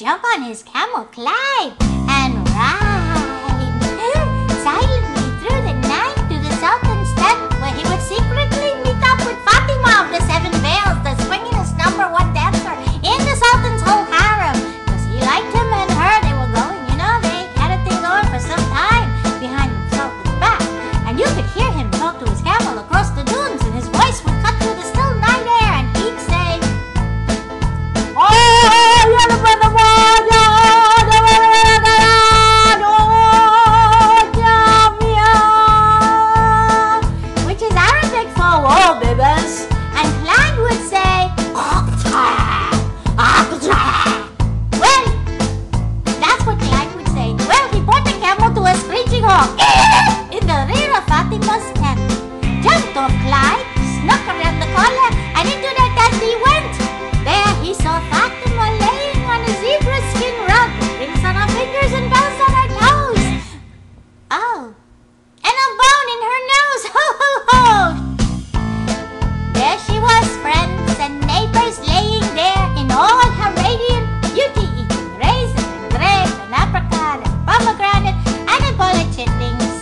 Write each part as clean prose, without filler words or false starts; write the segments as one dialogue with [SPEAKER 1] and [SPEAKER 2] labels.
[SPEAKER 1] jump on his camel Clyde and ride silently through the night to the Sultan's tent, where he would secretly meet up with Fatima of the Seven Veils, the swinginest #1 dancer in the Sultan's whole harem. Because he liked him and her, they were going, they had a thing going for some time behind the Sultan's back. And you could hear him talk to his camel across the dunes, and his voice would cut through the still night air, and he'd say, which is Arabic for "whoa, babies." And Clyde would say, well, that's what Clyde would say. Well, he brought the camel to a screeching halt in the rear of Fatima's tent, jumped off Clyde, snuck around the corner, and into the tent he went. There he saw Fatima laying on a zebra skin rug, rings on her fingers and bells on her toes. Oh, and a bone in her nose. Ho, ho, ho! There she was, friends and neighbors, laying there in all her radiant beauty, eating raisin and grape and apricot and pomegranate and a bowl of chitlings,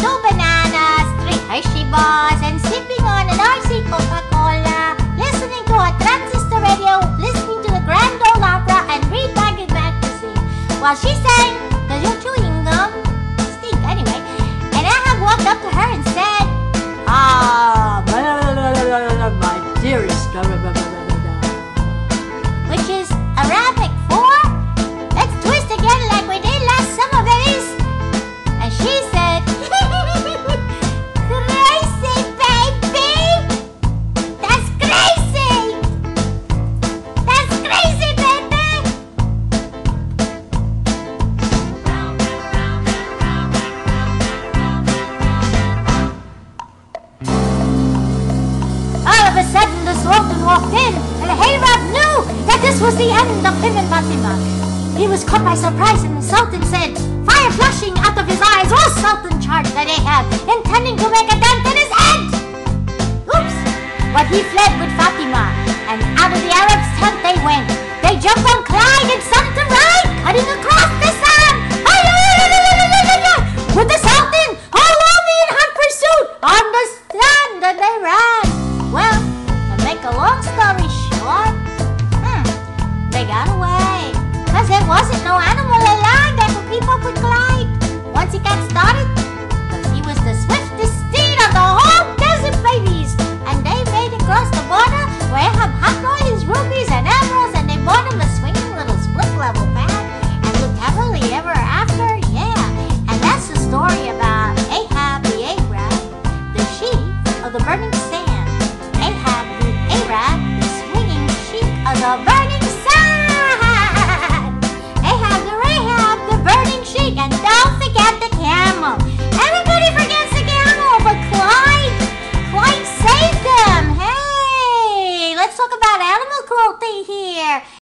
[SPEAKER 1] 2 bananas, 3 Hershey bars, and sipping on an RC Coca-Cola, listening to a transistor radio, listening to the Grand Ole Opera, and read Maggie magazine while she sang, "Does your chewing gum stink anyway?" And Ahab walked up to her and said, my dearest, which is Arabic for, "Let's twist again like we did last summer, babies." And she said, "Crazy, baby! That's crazy! That's crazy, baby!" All of a sudden, the Sultan walked in, and Ahab knew that this was the end of him and Fatima. He was caught by surprise, and the Sultan said, fire flashing out of his eyes, "Oh, Sultan!" charged at Ahab, intending to make a dent in his head. Oops! But he fled with Fatima, and out of the Arab's tent they went. They jumped on Clyde and started to ride, cutting across the sand, with the Sultan all only in hot pursuit on the sand, and they ran. Well, to make a long story short, they got away, because there wasn't no animal alive that could keep up with Clyde once he got started, because he was the swiftest steed of the whole desert, babies. And they made it across the border where Ahab hopped all his rubies and emeralds, and they bought him a swinging little split-level pad and lived happily ever after. Yeah, and that's the story about Ahab the Arab, the sheep of the burning sand. Ahab the Arab, the swinging sheep of the burning sand. Ahab the Rahab, the burning sheep, and don't forget the camel. Everybody forgets the camel, but Clyde saved them. Hey, let's talk about animal cruelty here.